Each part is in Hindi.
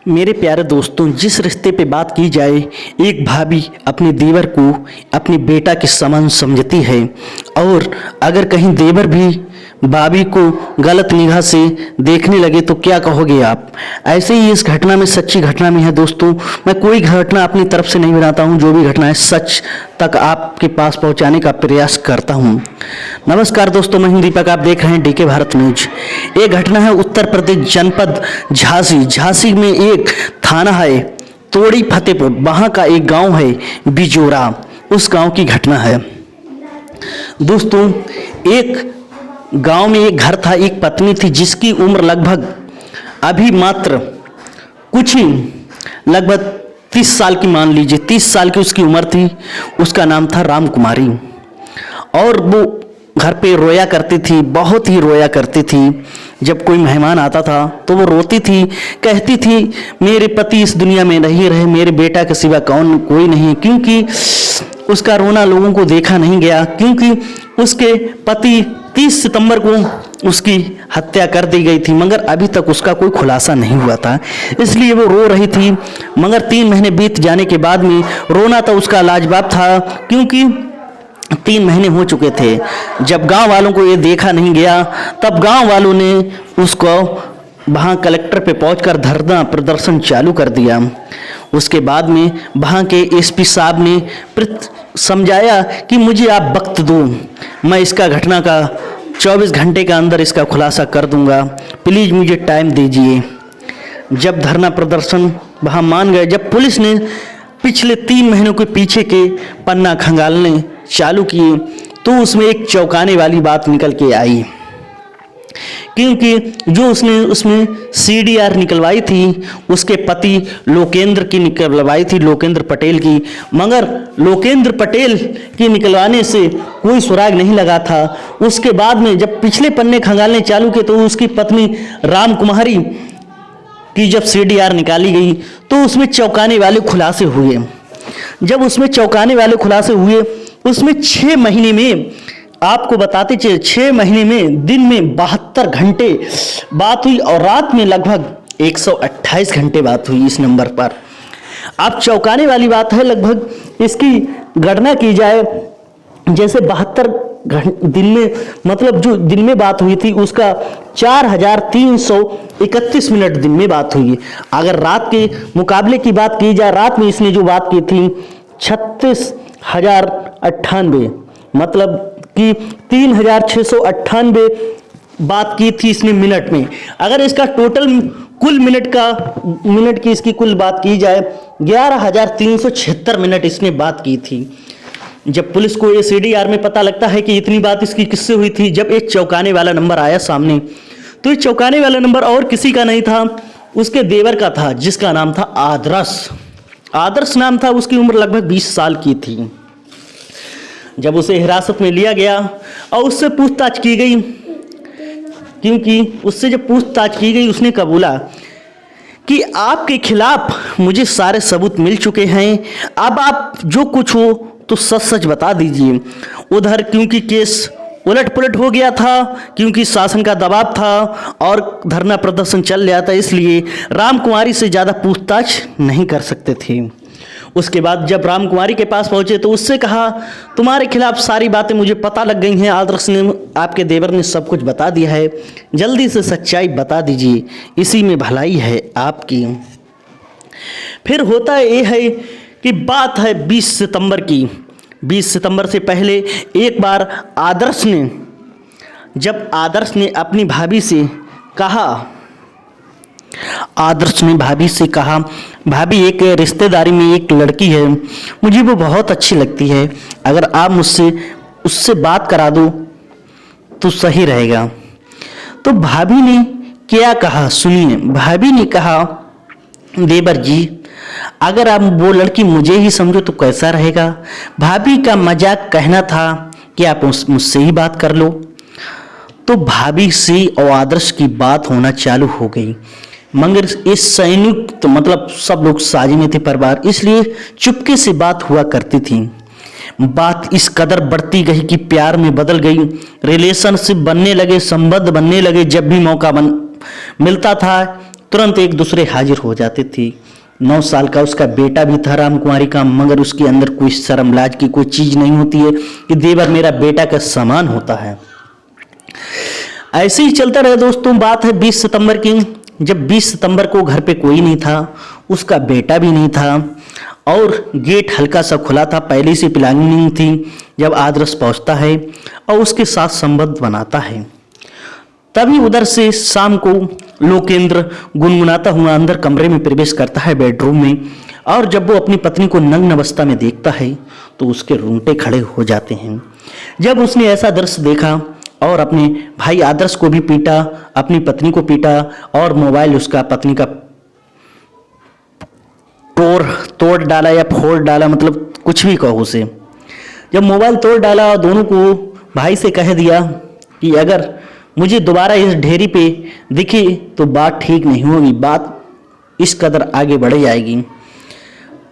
मेरे प्यारे दोस्तों, जिस रिश्ते पे बात की जाए, एक भाभी अपने देवर को अपने बेटा के समान समझती है और अगर कहीं देवर भी भाभी को गलत निगाह से देखने लगे तो क्या कहोगे आप। ऐसे ही इस घटना में, सच्ची घटना में है दोस्तों। मैं कोई घटना अपनी तरफ से नहीं बनाता हूँ, जो भी घटना है सच तक आपके पास पहुँचाने का प्रयास करता हूँ। नमस्कार दोस्तों, मैं हूं दीपक, आप देख रहे हैं डीके भारत न्यूज। एक घटना है उत्तर प्रदेश जनपद झांसी में एक थाना है तोड़ी फतेहपुर, वहाँ का एक गांव है बिजोरा, उस गांव की घटना है दोस्तों। एक गांव में एक घर था, एक पत्नी थी जिसकी उम्र लगभग अभी मात्र कुछ ही लगभग 30 साल की, मान लीजिए 30 साल की उसकी उम्र थी। उसका नाम था राम कुमारी और वो घर पे रोया करती थी, बहुत ही रोया करती थी। जब कोई मेहमान आता था तो वो रोती थी, कहती थी मेरे पति इस दुनिया में नहीं रहे, मेरे बेटा के सिवा कोई नहीं, क्योंकि उसका रोना लोगों को देखा नहीं गया, क्योंकि उसके पति 30 सितंबर को उसकी हत्या कर दी गई थी, मगर अभी तक उसका कोई खुलासा नहीं हुआ था, इसलिए वो रो रही थी। मगर 3 महीने बीत जाने के बाद में रोना तो उसका लाजवाब था, क्योंकि 3 महीने हो चुके थे। जब गांव वालों को ये देखा नहीं गया, तब गांव वालों ने उसको वहाँ कलेक्टर पे पहुंचकर धरना प्रदर्शन चालू कर दिया। उसके बाद में वहाँ के एसपी साहब ने समझाया कि मुझे आप वक्त दो, मैं इसका घटना का 24 घंटे के अंदर इसका खुलासा कर दूंगा, प्लीज़ मुझे टाइम दीजिए। जब धरना प्रदर्शन वहाँ मान गए, जब पुलिस ने पिछले 3 महीनों के पीछे के पन्ना खंगालने चालू किए, तो उसमें एक चौंकाने वाली बात निकल के आई, क्योंकि जो उसने उसमें CDR निकलवाई थी उसके पति लोकेंद्र की निकलवाई थी, लोकेंद्र पटेल की, मगर लोकेंद्र पटेल की निकलवाने से कोई सुराग नहीं लगा था। उसके बाद में जब पिछले पन्ने खंगालने चालू किए तो उसकी पत्नी राम कुमारी की जब CDR निकाली गई तो उसमें चौंकाने वाले खुलासे हुए। जब उसमें चौंकाने वाले खुलासे हुए, उसमें 6 महीने में, आपको बताते चले 6 महीने में दिन में 72 घंटे बात हुई और रात में लगभग 128 घंटे बात हुई इस नंबर पर। अब चौंकाने वाली बात है, लगभग इसकी गणना की जाए, जैसे 72 दिन में, मतलब जो दिन में बात हुई थी उसका 4331 मिनट दिन में बात हुई। अगर रात के मुकाबले की बात की जाए, रात में इसने जो बात की थी 36,098, मतलब कि 3,698 बात की थी इसने मिनट में। अगर इसका टोटल कुल मिनट की इसकी कुल बात की जाए, 11,376 मिनट इसने बात की थी। जब पुलिस को ये CDR में पता लगता है कि इतनी बात इसकी किससे हुई थी, जब एक चौंकाने वाला नंबर आया सामने, तो ये चौंकाने वाला नंबर और किसी का नहीं था, उसके देवर का था, जिसका नाम था आदर्श नाम था। उसकी उम्र लगभग 20 साल की थी। जब उसे हिरासत में लिया गया और उससे पूछताछ की गई, क्योंकि उससे जब पूछताछ की गई उसने कबूला कि आपके खिलाफ मुझे सारे सबूत मिल चुके हैं, अब आप जो कुछ हो तो सच सच बता दीजिए। उधर क्योंकि केस उलट पुलट हो गया था, क्योंकि शासन का दबाव था और धरना प्रदर्शन चल रहा था, इसलिए राम कुमारी से ज़्यादा पूछताछ नहीं कर सकते थे। उसके बाद जब राम कुमारी के पास पहुंचे तो उससे कहा तुम्हारे खिलाफ सारी बातें मुझे पता लग गई हैं, आदर्श ने, आपके देवर ने सब कुछ बता दिया है, जल्दी से सच्चाई बता दीजिए, इसी में भलाई है आपकी। फिर होता ये है कि बात है 20 सितंबर की। 20 सितंबर से पहले एक बार आदर्श ने अपनी भाभी से कहा, भाभी एक रिश्तेदारी में एक लड़की है, मुझे वो बहुत अच्छी लगती है, अगर आप उससे बात करा दो तो सही रहेगा। तो भाभी ने क्या कहा सुनिए। भाभी ने कहा, देवर जी अगर आप वो लड़की मुझे ही समझो तो कैसा रहेगा। भाभी का मजाक कहना था कि आप मुझसे ही बात कर लो। तो भाभी से और आदर्श की बात होना चालू हो गई, मगर इस संयुक्त, मतलब सब लोग साझे में थे परिवार, इसलिए चुपके से बात हुआ करती थी। बात इस कदर बढ़ती गई कि प्यार में बदल गई, रिलेशनशिप बनने लगे, संबंध बनने लगे। जब भी मौका मिलता था तुरंत एक दूसरे हाजिर हो जाते थे। 9 साल का उसका बेटा भी था रामकुमारी का, मगर उसके अंदर कोई शर्म लाज की कोई चीज नहीं होती है कि देवर मेरा बेटा का समान होता है। ऐसे ही चलता रहा दोस्तों। बात है 20 सितंबर की, जब 20 सितंबर को घर पे कोई नहीं था, उसका बेटा भी नहीं था और गेट हल्का सा खुला था, पहले से प्लानिंग थी। जब आदर्श पहुंचता है और उसके साथ संबंध बनाता है, तभी उधर से शाम को लोकेंद्र गुनगुनाता हुआ अंदर कमरे में प्रवेश करता है, बेडरूम में। और जब वो अपनी पत्नी को नग्न अवस्था में देखता है तो उसके रोंगटे खड़े हो जाते हैं। जब उसने ऐसा दृश्य देखा और अपने भाई आदर्श को भी पीटा, अपनी पत्नी को पीटा और मोबाइल उसका पत्नी का तोड़ डाला या फोड़ डाला, मतलब कुछ भी कहो उसे। जब मोबाइल तोड़ डाला और दोनों को भाई से कह दिया कि अगर मुझे दोबारा इस ढेरी पे दिखी तो बात ठीक नहीं होगी, बात इस कदर आगे बढ़ जाएगी।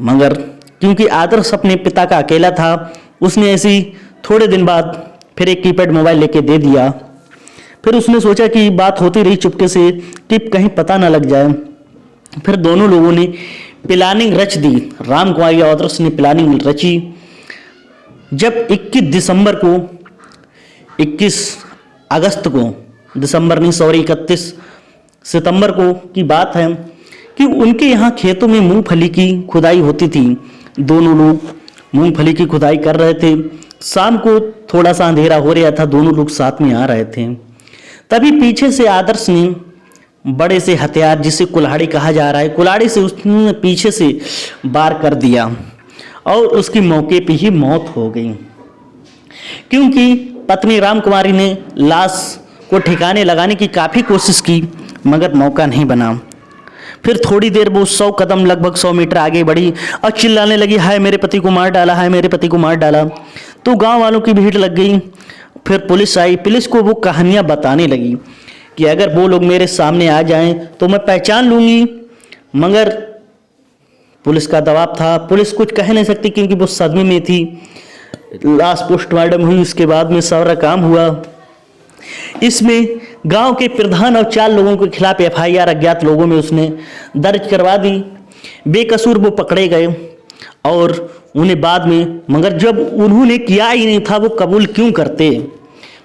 मगर क्योंकि आदर्श अपने पिता का अकेला था, उसने ऐसी थोड़े दिन बाद फिर एक कीपैड मोबाइल लेके दे दिया। फिर उसने सोचा कि बात होती रही चुपके से कि कहीं पता ना लग जाए। फिर दोनों लोगों ने प्लानिंग रच दी, रामकुमारी और आदर्श ने प्लानिंग रची। जब 21 अगस्त को, दिसंबर नहीं सॉरी 31 सितंबर को की बात है कि उनके यहाँ खेतों में मूंगफली की खुदाई होती थी। दोनों लोग मूंगफली की खुदाई कर रहे थे। शाम को थोड़ा सा अंधेरा हो रहा था, दोनों लोग साथ में आ रहे थे। तभी पीछे से आदर्श ने बड़े से हथियार, जिसे कुल्हाड़ी कहा जा रहा है, कुल्हाड़ी से उसने पीछे से वार कर दिया और उसकी मौके पे ही मौत हो गई। क्योंकि पत्नी रामकुमारी ने लाश को ठिकाने लगाने की काफ़ी कोशिश की, मगर मौका नहीं बना। फिर थोड़ी देर वो 100 कदम, लगभग 100 मीटर आगे बढ़ी और चिल्लाने लगी, हाय मेरे पति को मार डाला, हाय मेरे पति को मार डाला। तो गांव वालों की भीड़ लग गई। फिर पुलिस आई, पुलिस को वो कहानियां बताने लगी कि अगर वो लोग मेरे सामने आ जाएं तो मैं पहचान लूंगी। मगर पुलिस का दबाव था, पुलिस कुछ कह नहीं सकती क्योंकि वो सदमे में थी। लाश पोस्टमार्टम हुई, उसके बाद में सारा काम हुआ। इसमें गांव के प्रधान और 4 लोगों के खिलाफ FIR अज्ञात लोगों में उसने दर्ज करवा दी। बेकसूर वो पकड़े गए और उन्हें बाद में, मगर जब उन्होंने किया ही नहीं था वो कबूल क्यों करते।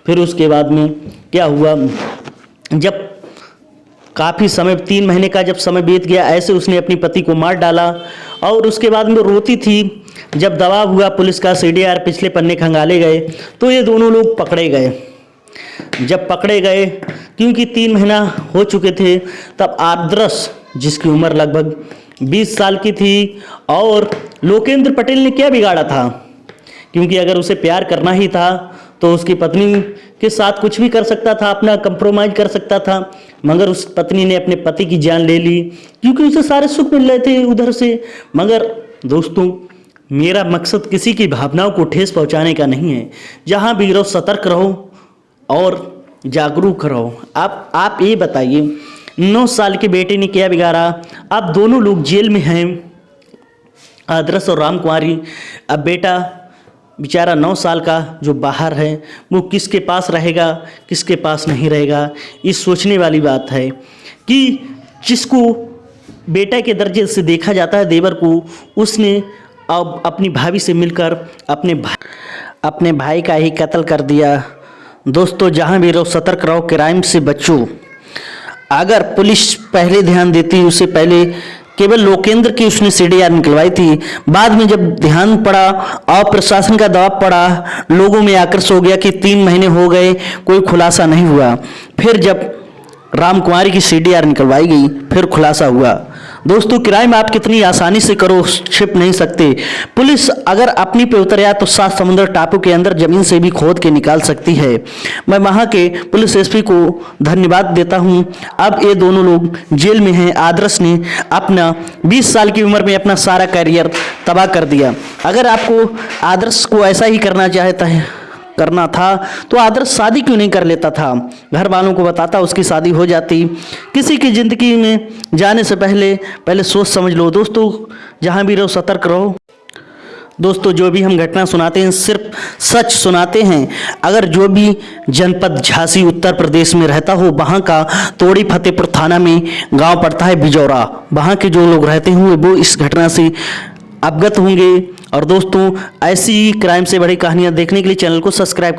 फिर उसके बाद में क्या हुआ, जब काफ़ी समय 3 महीने का जब समय बीत गया, ऐसे उसने अपनी पति को मार डाला। और उसके बाद में रोती थी। जब दबाव हुआ पुलिस का, CDR पिछले पन्ने खंगाले गए तो ये दोनों लोग पकड़े गए। जब पकड़े गए, क्योंकि 3 महीना हो चुके थे, तब आदर्श, जिसकी उम्र लगभग 20 साल की थी, और लोकेंद्र पटेल ने क्या बिगाड़ा था, क्योंकि अगर उसे प्यार करना ही था तो उसकी पत्नी के साथ कुछ भी कर सकता था, अपना कंप्रोमाइज कर सकता था। मगर उस पत्नी ने अपने पति की जान ले ली क्योंकि उसे सारे सुख मिल रहे थे उधर से। मगर दोस्तों, मेरा मकसद किसी की भावनाओं को ठेस पहुंचाने का नहीं है। जहां भी रहो सतर्क रहो और जागरूक रहो। आप ये बताइए, 9 साल के बेटे ने क्या बिगाड़ा? अब दोनों लोग जेल में हैं, आदर्श और रामकुमारी। अब बेटा बेचारा 9 साल का जो बाहर है, वो किसके पास रहेगा, किसके पास नहीं रहेगा। ये सोचने वाली बात है कि जिसको बेटा के दर्जे से देखा जाता है, देवर को, उसने अब अपनी भाभी से मिलकर अपने भाई का ही कत्ल कर दिया। दोस्तों, जहाँ भी रहो सतर्क रहो, क्राइम से बचो। अगर पुलिस पहले ध्यान देती, उससे पहले केवल लोकेंद्र की उसने CDR निकलवाई थी। बाद में जब ध्यान पड़ा और प्रशासन का दबाव पड़ा, लोगों में आक्रोश हो गया कि 3 महीने हो गए कोई खुलासा नहीं हुआ। फिर जब रामकुमारी की CDR निकलवाई गई, फिर खुलासा हुआ। दोस्तों, क्राइम आप कितनी आसानी से करो, छिप नहीं सकते। पुलिस अगर अपनी पे उतर आए तो 7 समुद्र टापू के अंदर जमीन से भी खोद के निकाल सकती है। मैं वहाँ के पुलिस SP को धन्यवाद देता हूँ। अब ये दोनों लोग जेल में हैं। आदर्श ने अपना 20 साल की उम्र में अपना सारा करियर तबाह कर दिया। अगर आपको आदर्श को ऐसा ही करना था तो आदर्श शादी क्यों नहीं कर लेता था? घर वालों को बताता, उसकी शादी हो जाती। किसी की ज़िंदगी में जाने से पहले सोच समझ लो। दोस्तों, जहाँ भी रहो सतर्क रहो। दोस्तों जो भी हम घटना सुनाते हैं सिर्फ सच सुनाते हैं। अगर जो भी जनपद झांसी उत्तर प्रदेश में रहता हो, वहाँ का तोड़ी फतेहपुर थाना में गांव पड़ता है बिजौरा, वहाँ के जो लोग रहते होंगे वो इस घटना से अवगत होंगे। और दोस्तों ऐसी ही क्राइम से बड़ी कहानियाँ देखने के लिए चैनल को सब्सक्राइब